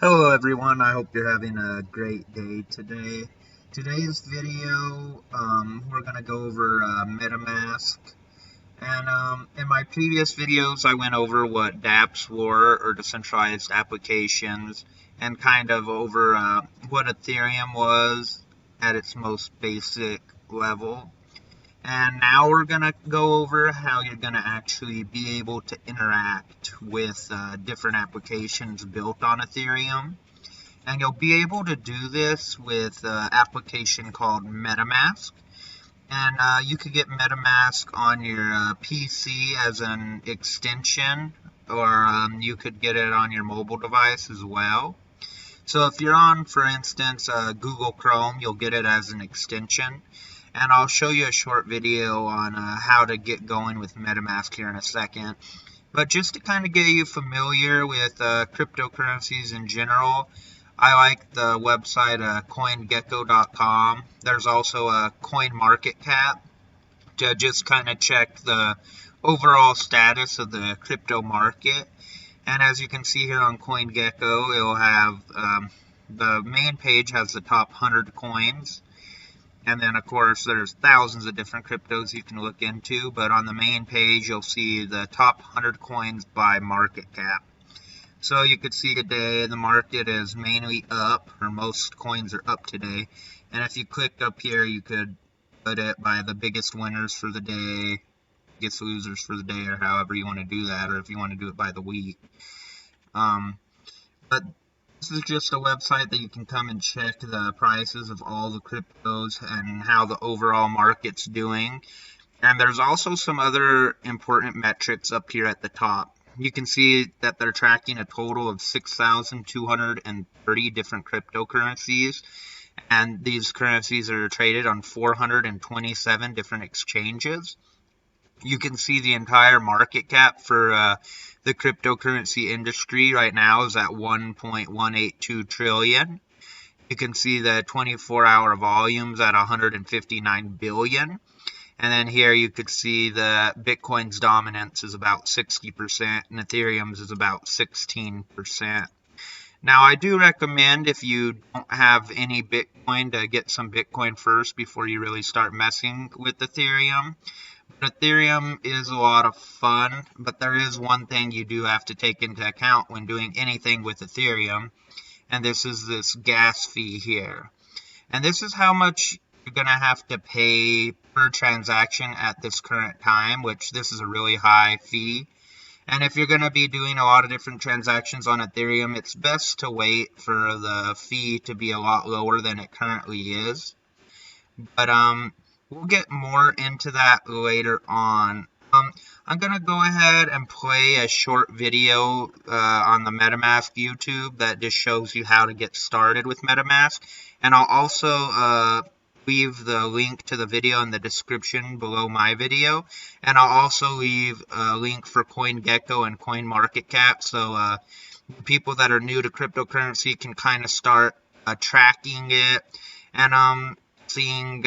Hello everyone, I hope you're having a great day today. Today's video, we're going to go over Metamask. And in my previous videos, I went over what dApps were, or decentralized applications, and kind of over what Ethereum was at its most basic level. And now we're going to go over how you're going to actually be able to interact with different applications built on Ethereum. And you'll be able to do this with an application called Metamask. And you could get Metamask on your PC as an extension, or you could get it on your mobile device as well. So if you're on, for instance, Google Chrome, you'll get it as an extension. And I'll show you a short video on how to get going with MetaMask here in a second. But just to kind of get you familiar with cryptocurrencies in general, I like the website coingecko.com. There's also a coinmarketcap to just kind of check the overall status of the crypto market. And as you can see here on CoinGecko, it'll have the main page has the top 100 coins. And then, of course, there's thousands of different cryptos you can look into. But on the main page, you'll see the top 100 coins by market cap. So you could see today the market is mainly up, or most coins are up today. And if you click up here, you could put it by the biggest winners for the day, biggest losers for the day, or however you want to do that, or if you want to do it by the week. But this is just a website that you can come and check the prices of all the cryptos and how the overall market's doing. And there's also some other important metrics up here at the top. You can see that they're tracking a total of 6,230 different cryptocurrencies. And these currencies are traded on 427 different exchanges. You can see the entire market cap for the cryptocurrency industry right now is at 1.182 trillion. You can see the 24-hour volumes at 159 billion. And then here you could see the Bitcoin's dominance is about 60% and Ethereum's is about 16%. Now, I do recommend if you don't have any Bitcoin to get some Bitcoin first before you really start messing with Ethereum. But Ethereum is a lot of fun, but there is one thing you do have to take into account when doing anything with Ethereum, and this is this gas fee here. And this is how much you're going to have to pay per transaction at this current time, which this is a really high fee. And if you're going to be doing a lot of different transactions on Ethereum, it's best to wait for the fee to be a lot lower than it currently is. But we'll get more into that later on. I'm going to go ahead and play a short video on the MetaMask YouTube that just shows you how to get started with MetaMask. And I'll also leave the link to the video in the description below my video. And I'll also leave a link for CoinGecko and coinmarketcap, so people that are new to cryptocurrency can kind of start tracking it and seeing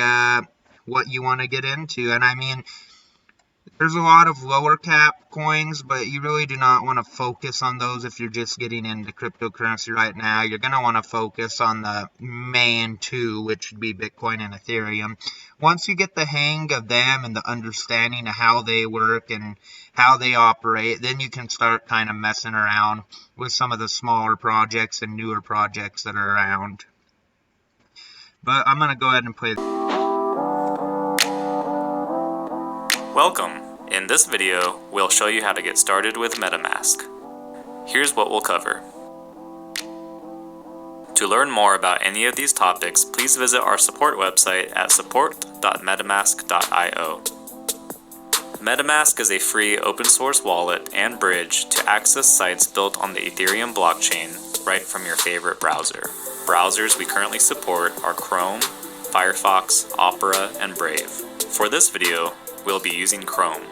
what you want to get into. And I mean, there's a lot of lower cap coins, but you really do not want to focus on those if you're just getting into cryptocurrency right now. You're going to want to focus on the main two, which would be Bitcoin and Ethereum. Once you get the hang of them and the understanding of how they work and how they operate, then you can start kind of messing around with some of the smaller projects and newer projects that are around. But I'm going to go ahead and play. Welcome. In this video, we'll show you how to get started with MetaMask. Here's what we'll cover. To learn more about any of these topics, please visit our support website at support.metamask.io. MetaMask is a free open source wallet and bridge to access sites built on the Ethereum blockchain right from your favorite browser. Browsers we currently support are Chrome, Firefox, Opera, and Brave. For this video, we'll be using Chrome.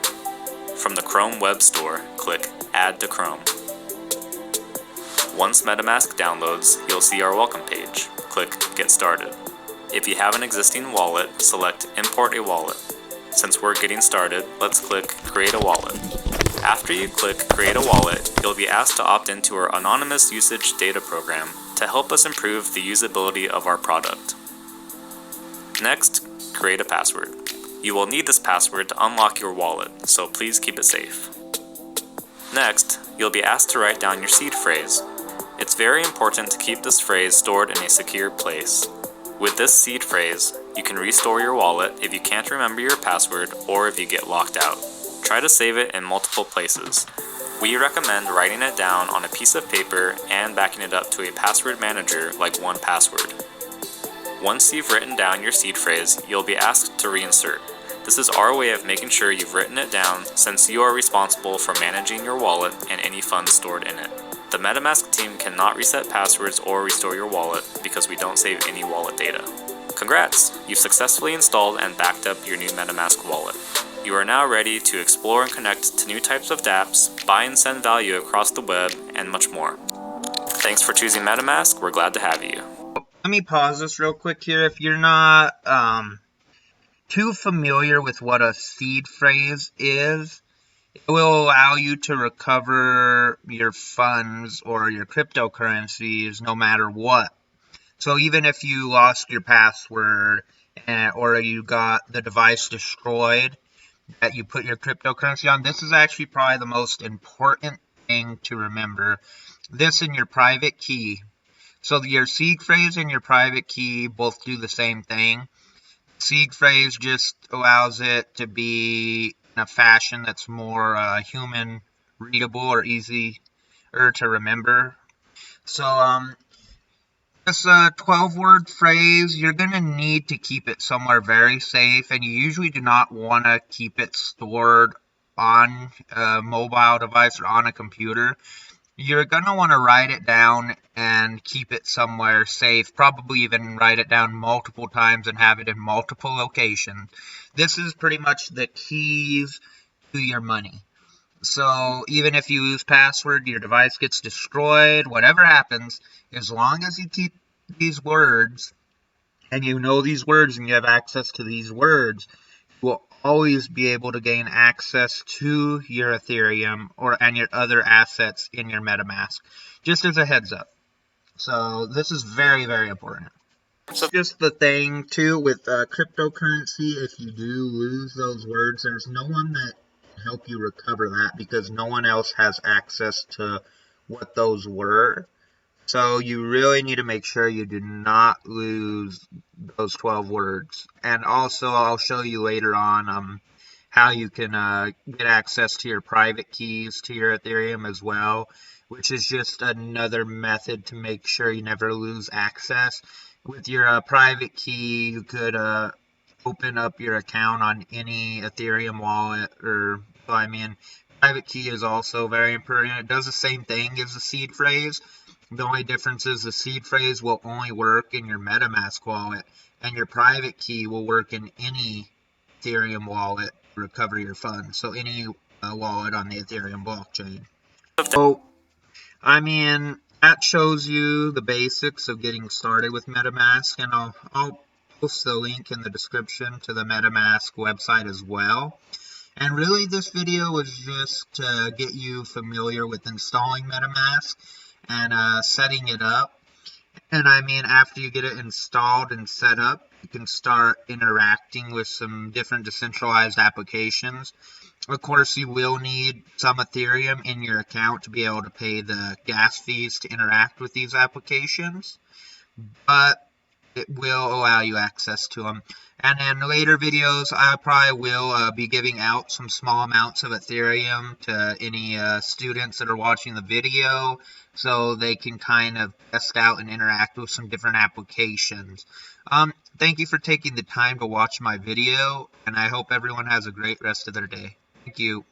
From the Chrome Web Store, click Add to Chrome. Once MetaMask downloads, you'll see our welcome page. Click Get Started. If you have an existing wallet, select Import a Wallet. Since we're getting started, let's click Create a Wallet. After you click Create a Wallet, you'll be asked to opt into our Anonymous Usage Data Program to help us improve the usability of our product. Next, create a password. You will need this password to unlock your wallet, so please keep it safe. Next, you'll be asked to write down your seed phrase. It's very important to keep this phrase stored in a secure place. With this seed phrase, you can restore your wallet if you can't remember your password or if you get locked out. Try to save it in multiple places. We recommend writing it down on a piece of paper and backing it up to a password manager like 1Password. Once you've written down your seed phrase, you'll be asked to reinsert. This is our way of making sure you've written it down, since you are responsible for managing your wallet and any funds stored in it. The Metamask team cannot reset passwords or restore your wallet because we don't save any wallet data. Congrats! You've successfully installed and backed up your new Metamask wallet. You are now ready to explore and connect to new types of dApps, buy and send value across the web, and much more. Thanks for choosing Metamask. We're glad to have you. Let me pause this real quick here. If you're not too familiar with what a seed phrase is, it will allow you to recover your funds or your cryptocurrencies no matter what. So even if you lost your password or you got the device destroyed that you put your cryptocurrency on, this is actually probably the most important thing to remember. This and your private key. So your seed phrase and your private key both do the same thing. Seed phrase just allows it to be in a fashion that's more human readable or easier to remember. So this 12-word phrase, you're going to need to keep it somewhere very safe, and you usually do not want to keep it stored on a mobile device or on a computer. You're going to want to write it down and keep it somewhere safe, probably even write it down multiple times and have it in multiple locations. This is pretty much the keys to your money. So even if you lose password, your device gets destroyed, whatever happens, as long as you keep these words and you know these words and you have access to these words, you will always be able to gain access to your Ethereum and your other assets in your MetaMask, just as a heads up. So this is very, very important. So just the thing too with cryptocurrency, if you do lose those words, there's no one that can help you recover that because no one else has access to what those were. So you really need to make sure you do not lose those 12 words. And also I'll show you later on how you can get access to your private keys to your Ethereum as well, which is just another method to make sure you never lose access. With your private key, you could open up your account on any Ethereum wallet, private key is also very important. It does the same thing as the seed phrase. The only difference is the seed phrase will only work in your MetaMask wallet, and your private key will work in any Ethereum wallet to recover your funds. So any wallet on the Ethereum blockchain. So, that shows you the basics of getting started with MetaMask, and I'll post the link in the description to the MetaMask website as well. And really this video was just to get you familiar with installing MetaMask and setting it up. And after you get it installed and set up, you can start interacting with some different decentralized applications. Of course, you will need some Ethereum in your account to be able to pay the gas fees to interact with these applications, but it will allow you access to them. And in later videos, I probably will be giving out some small amounts of Ethereum to any students that are watching the video, so they can kind of test out and interact with some different applications. Thank you for taking the time to watch my video, and I hope everyone has a great rest of their day. Thank you.